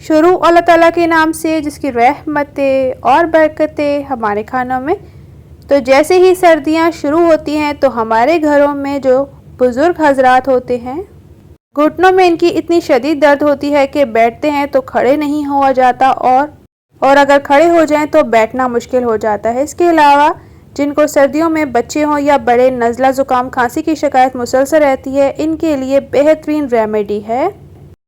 शुरू अल्लाह ताला के नाम से जिसकी रहमतें और बरकतें हमारे खानों में। तो जैसे ही सर्दियां शुरू होती हैं तो हमारे घरों में जो बुज़ुर्ग हजरात होते हैं, घुटनों में इनकी इतनी शदीद दर्द होती है कि बैठते हैं तो खड़े नहीं हुआ जाता और अगर खड़े हो जाएं तो बैठना मुश्किल हो जाता है। इसके अलावा जिनको सर्दियों में बच्चे हों या बड़े नज़ला ज़ुकाम खांसी की शिकायत मुसलसल रहती है, इनके लिए बेहतरीन रेमेडी है।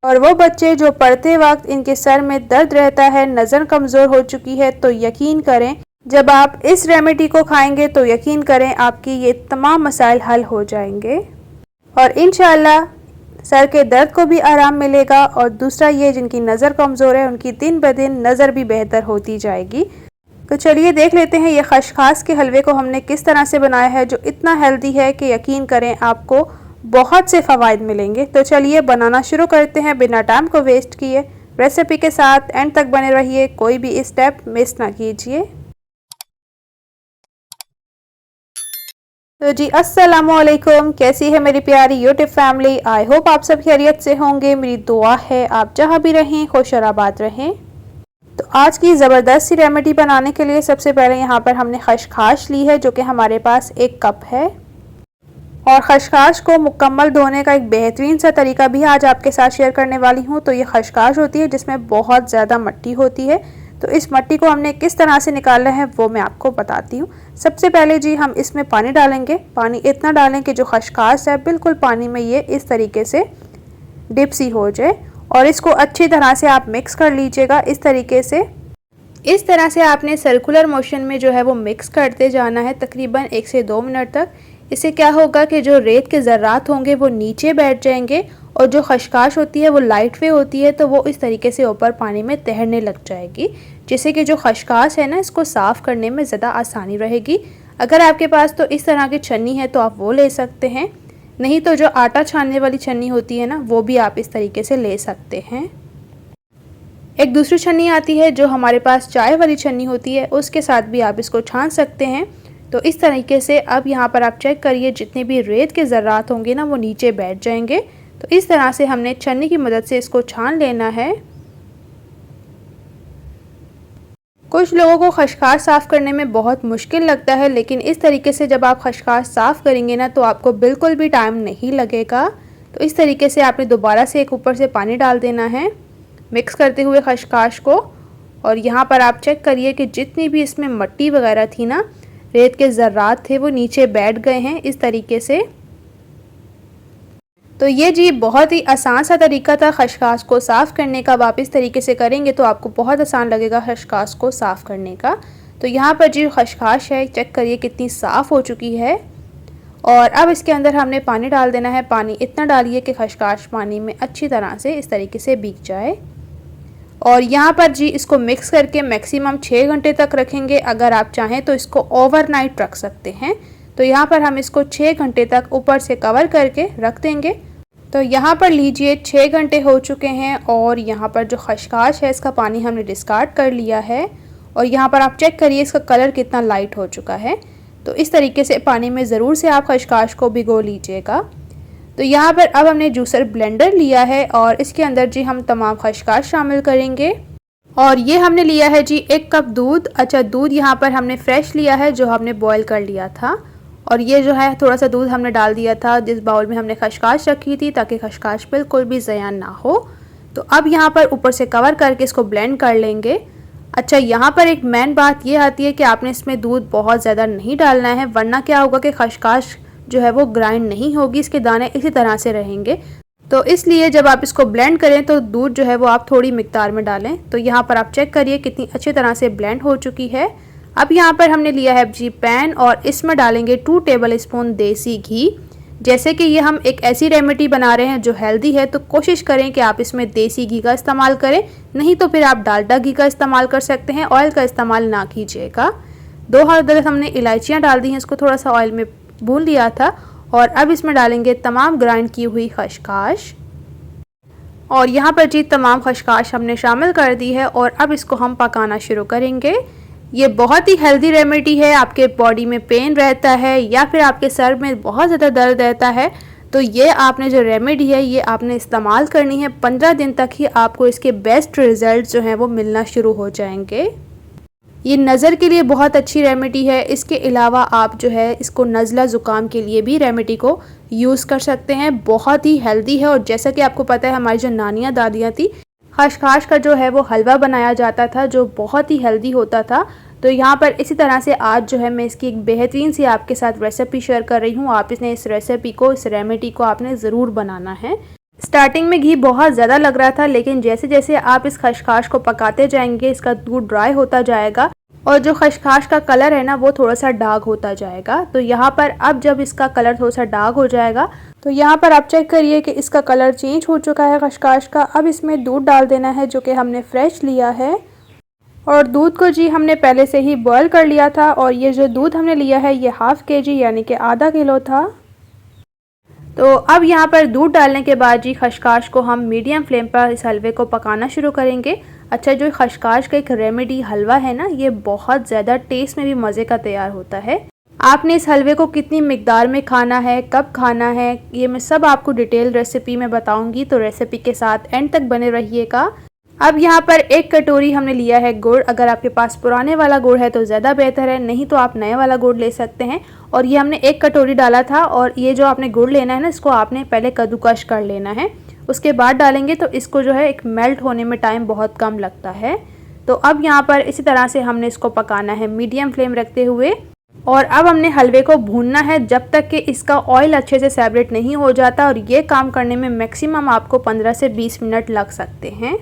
और वो बच्चे जो पढ़ते वक्त इनके सर में दर्द रहता है, नज़र कमज़ोर हो चुकी है, तो यकीन करें जब आप इस रेमेडी को खाएंगे तो यकीन करें आपकी ये तमाम मसाइल हल हो जाएंगे और इंशाअल्लाह सर के दर्द को भी आराम मिलेगा। और दूसरा ये जिनकी नज़र कमज़ोर है उनकी दिन ब दिन नज़र भी बेहतर होती जाएगी। तो चलिए देख लेते हैं ये खशखास के हलवे को हमने किस तरह से बनाया है, जो इतना हेल्दी है कि यकीन करें आपको बहुत से फ़वाइद मिलेंगे। तो चलिए बनाना शुरू करते हैं बिना टाइम को वेस्ट किए। रेसिपी के साथ एंड तक बने रहिए, कोई भी स्टेप मिस ना कीजिए। तो जी अस्सलामुअलैकुम, कैसी है मेरी प्यारी यूट्यूब फैमिली। आई होप आप सब खैरियत से होंगे। मेरी दुआ है आप जहाँ भी रहें खुश और आबाद रहें। तो आज की ज़बरदस्त सी रेमेडी बनाने के लिए सबसे पहले यहाँ पर हमने खशखाश ली है, जो कि हमारे पास 1 कप है। और खशखाश को मुकम्मल धोने का एक बेहतरीन सा तरीका भी आज आपके साथ शेयर करने वाली हूँ। तो ये खशखाश होती है जिसमें बहुत ज़्यादा मिट्टी होती है, तो इस मिट्टी को हमने किस तरह से निकालना है वो मैं आपको बताती हूँ। सबसे पहले जी हम इसमें पानी डालेंगे। पानी इतना डालें कि जो खशखाश है बिल्कुल पानी में ये इस तरीके से डिप सी हो जाए और इसको अच्छी तरह से आप मिक्स कर लीजिएगा। इस तरीके से इस तरह से आपने सर्कुलर मोशन में जो है वो मिक्स करते जाना है तकरीबन 1 से 2 मिनट तक। इससे क्या होगा कि जो रेत के ज़र्रात होंगे वो नीचे बैठ जाएंगे और जो खशखाश होती है वो लाइट वे होती है, तो वो इस तरीके से ऊपर पानी में तैरने लग जाएगी, जिससे कि जो खशखाश है ना इसको साफ़ करने में ज़्यादा आसानी रहेगी। अगर आपके पास तो इस तरह की छन्नी है तो आप वो ले सकते हैं, नहीं तो जो आटा छानने वाली छन्नी होती है ना वो भी आप इस तरीके से ले सकते हैं। एक दूसरी छन्नी आती है जो हमारे पास चाय वाली छन्नी होती है, उसके साथ भी आप इसको छान सकते हैं। तो इस तरीके से अब यहाँ पर आप चेक करिए जितने भी रेत के ज़र्रात होंगे ना वो नीचे बैठ जाएंगे। तो इस तरह से हमने छन्नी की मदद से इसको छान लेना है। कुछ लोगों को खशखाश साफ़ करने में बहुत मुश्किल लगता है, लेकिन इस तरीके से जब आप खशखाश साफ़ करेंगे ना तो आपको बिल्कुल भी टाइम नहीं लगेगा। तो इस तरीके से आपने दोबारा से एक ऊपर से पानी डाल देना है मिक्स करते हुए खशखाश को। और यहाँ पर आप चेक करिए कि जितनी भी इसमें मिट्टी वगैरह थी ना, रेत के ज़र्रात थे, वो नीचे बैठ गए हैं इस तरीके से। तो ये जी बहुत ही आसान सा तरीका था खशखाश को साफ़ करने का। अब आप इस तरीके से करेंगे तो आपको बहुत आसान लगेगा खशखाश को साफ़ करने का। तो यहाँ पर जी खशखाश है, चेक करिए कितनी साफ़ हो चुकी है। और अब इसके अंदर हमने पानी डाल देना है। पानी इतना डालिए कि खशखाश पानी में अच्छी तरह से इस तरीके से भीग जाए। और यहाँ पर जी इसको मिक्स करके मैक्सिमम 6 घंटे तक रखेंगे। अगर आप चाहें तो इसको ओवरनाइट रख सकते हैं। तो यहाँ पर हम इसको 6 घंटे तक ऊपर से कवर करके रख देंगे। तो यहाँ पर लीजिए 6 घंटे हो चुके हैं और यहाँ पर जो खशखाश है इसका पानी हमने डिस्कार्ड कर लिया है। और यहाँ पर आप चेक करिए इसका कलर कितना लाइट हो चुका है। तो इस तरीके से पानी में ज़रूर से आप खशखाश को भिगो लीजिएगा। तो यहाँ पर अब हमने जूसर ब्लेंडर लिया है और इसके अंदर जी हम तमाम खशखाश शामिल करेंगे। और ये हमने लिया है जी 1 कप दूध। अच्छा, दूध यहाँ पर हमने फ्रेश लिया है जो हमने बॉयल कर लिया था। और ये जो है थोड़ा सा दूध हमने डाल दिया था जिस बाउल में हमने खशखाश रखी थी, ताकि खशखाश बिल्कुल भी ज़यान ना हो। तो अब यहाँ पर ऊपर से कवर करके इसको ब्लेंड कर लेंगे। अच्छा, यहाँ पर एक मेन बात ये आती है कि आपने इसमें दूध बहुत ज़्यादा नहीं डालना है, वरना क्या होगा कि खशखाश जो है वो ग्राइंड नहीं होगी, इसके दाने इसी तरह से रहेंगे। तो इसलिए जब आप इसको ब्लेंड करें तो दूध जो है वो आप थोड़ी मिकदार में डालें। तो यहाँ पर आप चेक करिए कितनी अच्छी तरह से ब्लेंड हो चुकी है। अब यहाँ पर हमने लिया है जी पैन और इसमें डालेंगे 2 टेबल स्पून देसी घी। जैसे कि ये हम एक ऐसी रेमेडी बना रहे हैं जो हेल्दी है, तो कोशिश करें कि आप इसमें देसी घी का इस्तेमाल करें, नहीं तो फिर आप डालडा घी का इस्तेमाल कर सकते हैं। ऑयल का इस्तेमाल ना कीजिएगा। 2 हरदर्द हमने इलायचियाँ डाल दी हैं, इसको थोड़ा सा ऑयल में भून लिया था। और अब इसमें डालेंगे तमाम ग्राइंड की हुई खशखाश। और यहाँ पर जी तमाम खशखाश हमने शामिल कर दी है और अब इसको हम पकाना शुरू करेंगे। ये बहुत ही हेल्दी रेमेडी है। आपके बॉडी में पेन रहता है या फिर आपके सर में बहुत ज़्यादा दर्द रहता है, तो ये आपने जो रेमेडी है ये आपने इस्तेमाल करनी है। 15 दिन तक ही आपको इसके बेस्ट रिज़ल्ट जो हैं वो मिलना शुरू हो जाएंगे। ये नज़र के लिए बहुत अच्छी रेमेडी है। इसके अलावा आप जो है इसको नज़ला ज़ुकाम के लिए भी रेमेडी को यूज़ कर सकते हैं। बहुत ही हेल्दी है। और जैसा कि आपको पता है हमारी जो नानियाँ दादियाँ थी, खशखाश का जो है वो हलवा बनाया जाता था जो बहुत ही हेल्दी होता था। तो यहाँ पर इसी तरह से आज जो है मैं इसकी एक बेहतरीन सी आपके साथ रेसिपी शेयर कर रही हूँ। आप इसने इस रेसिपी को, इस रेमेडी को आपने ज़रूर बनाना है। स्टार्टिंग में घी बहुत ज़्यादा लग रहा था, लेकिन जैसे जैसे आप इस खशखाश को पकाते जाएंगे इसका दूध ड्राई होता जाएगा और जो खशखाश का कलर है ना वो थोड़ा सा डार्क होता जाएगा। तो यहाँ पर अब जब इसका कलर थोड़ा सा डार्क हो जाएगा तो यहाँ पर आप चेक करिए कि इसका कलर चेंज हो चुका है खशखाश का। अब इसमें दूध डाल देना है जो कि हमने फ्रेश लिया है। और दूध को जी हमने पहले से ही बॉयल कर लिया था। और ये जो दूध हमने लिया है ये ½ kg यानी कि आधा किलो था। तो अब यहाँ पर दूध डालने के बाद जी खशखाश को हम मीडियम फ्लेम पर इस हलवे को पकाना शुरू करेंगे। अच्छा, जो खशखाश का एक रेमेडी हलवा है ना ये बहुत ज़्यादा टेस्ट में भी मज़े का तैयार होता है। आपने इस हलवे को कितनी मिकदार में खाना है, कब खाना है, ये मैं सब आपको डिटेल रेसिपी में बताऊंगी। तो रेसिपी के साथ एंड तक बने रहिएगा। अब यहाँ पर 1 कटोरी हमने लिया है गुड़। अगर आपके पास पुराने वाला गुड़ है तो ज़्यादा बेहतर है, नहीं तो आप नए वाला गुड़ ले सकते हैं। और ये हमने 1 कटोरी डाला था। और ये जो आपने गुड़ लेना है ना इसको आपने पहले कद्दूकश कर लेना है, उसके बाद डालेंगे तो इसको जो है एक मेल्ट होने में टाइम बहुत कम लगता है। तो अब यहाँ पर इसी तरह से हमने इसको पकाना है मीडियम फ्लेम रखते हुए। और अब हमने हलवे को भूनना है जब तक कि इसका ऑयल अच्छे से सेपरेट नहीं हो जाता। और ये काम करने में मैक्सिमम आपको 15 से 20 मिनट लग सकते हैं।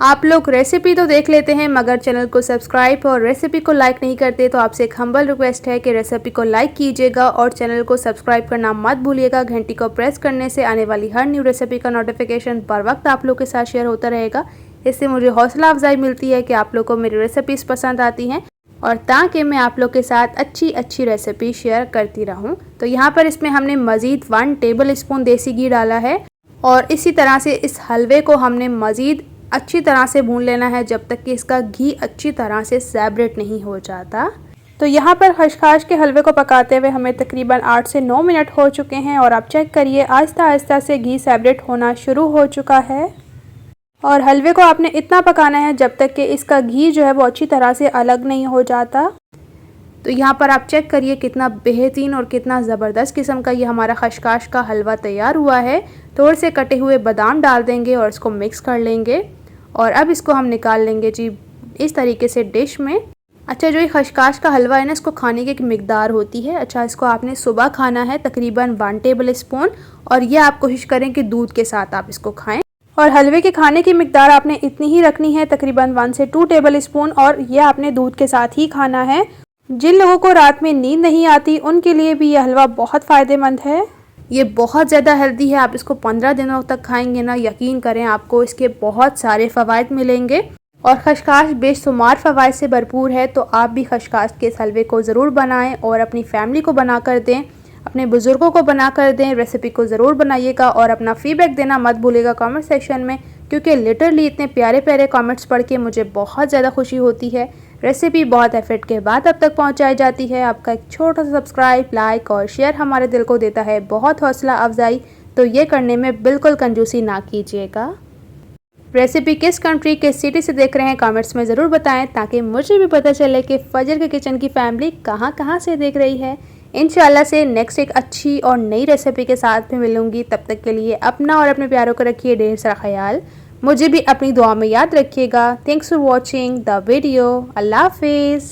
आप लोग रेसिपी तो देख लेते हैं मगर चैनल को सब्सक्राइब और रेसिपी को लाइक नहीं करते, तो आपसे एक हम्बल रिक्वेस्ट है कि रेसिपी को लाइक कीजिएगा और चैनल को सब्सक्राइब करना मत भूलिएगा। घंटी को प्रेस करने से आने वाली हर न्यू रेसिपी का नोटिफिकेशन बर वक्त आप लोग के साथ शेयर होता रहेगा। इससे मुझे हौसला अफजाई मिलती है कि आप लोग को मेरी रेसिपीज़ पसंद आती हैं और ताकि मैं आप लोग के साथ अच्छी रेसिपी शेयर करती रहूँ। तो यहाँ पर इसमें हमने मज़ीद 1 टेबल स्पून देसी घी डाला है। और इसी तरह से इस हलवे को हमने मज़ीद अच्छी तरह से भून लेना है जब तक कि इसका घी अच्छी तरह से सेपरेट नहीं हो जाता। तो यहाँ पर खशखाश के हलवे को पकाते हुए हमें तकरीबन 8 से 9 मिनट हो चुके हैं। और आप चेक करिए आहिस्ता आहिस्ता से घी सेपरेट होना शुरू हो चुका है। और हलवे को आपने इतना पकाना है जब तक कि इसका घी जो है वो अच्छी तरह से अलग नहीं हो जाता। तो यहाँ पर आप चेक करिए कितना बेहतरीन और कितना ज़बरदस्त किस्म का ये हमारा खशखाश का हलवा तैयार हुआ है। थोड़े से कटे हुए बादाम डाल देंगे और इसको मिक्स कर लेंगे। और अब इसको हम निकाल लेंगे जी इस तरीके से डिश में। अच्छा, जो ये खशखाश का हलवा है ना इसको खाने की एक मिकदार होती है। अच्छा, इसको आपने सुबह खाना है तकरीबन 1 टेबल स्पून। और ये आप कोशिश करें कि दूध के साथ आप इसको खाएं। और हलवे के खाने की मिकदार आपने इतनी ही रखनी है तकरीबन 1 से 2 टेबल स्पून। और ये आपने दूध के साथ ही खाना है। जिन लोगों को रात में नींद नहीं आती उनके लिए भी यह हलवा बहुत फ़ायदेमंद है। ये बहुत ज़्यादा हेल्दी है। आप इसको 15 दिनों तक खाएंगे ना, यकीन करें आपको इसके बहुत सारे फ़वाइद मिलेंगे। और खशखाश बेशुमार फ़वाइद से भरपूर है। तो आप भी खशखाश के इस हलवे को ज़रूर बनाएं और अपनी फैमिली को बना कर दें, अपने बुज़ुर्गों को बना कर दें। रेसिपी को ज़रूर बनाइएगा और अपना फ़ीडबैक देना मत भूलिएगा कमेंट सेक्शन में, क्योंकि लिटरली इतने प्यारे प्यारे कमेंट्स पढ़ के मुझे बहुत ज़्यादा खुशी होती है। रेसिपी बहुत एफर्ट के बाद अब तक पहुंचाई जाती है। आपका एक छोटा सा सब्सक्राइब, लाइक और शेयर हमारे दिल को देता है बहुत हौसला अफजाई। तो ये करने में बिल्कुल कंजूसी ना कीजिएगा। रेसिपी किस कंट्री, किस सिटी से देख रहे हैं कमेंट्स में ज़रूर बताएं, ताकि मुझे भी पता चले कि फजर के किचन की फैमिली कहाँ कहाँ से देख रही है। इंशाल्लाह से नेक्स्ट एक अच्छी और नई रेसिपी के साथ में मिलूंगी। तब तक के लिए अपना और अपने प्यारों को रखिए ढेर सारा ख्याल। मुझे भी अपनी दुआ में याद रखिएगा। Thanks for watching the video. अल्लाह हाफिज़।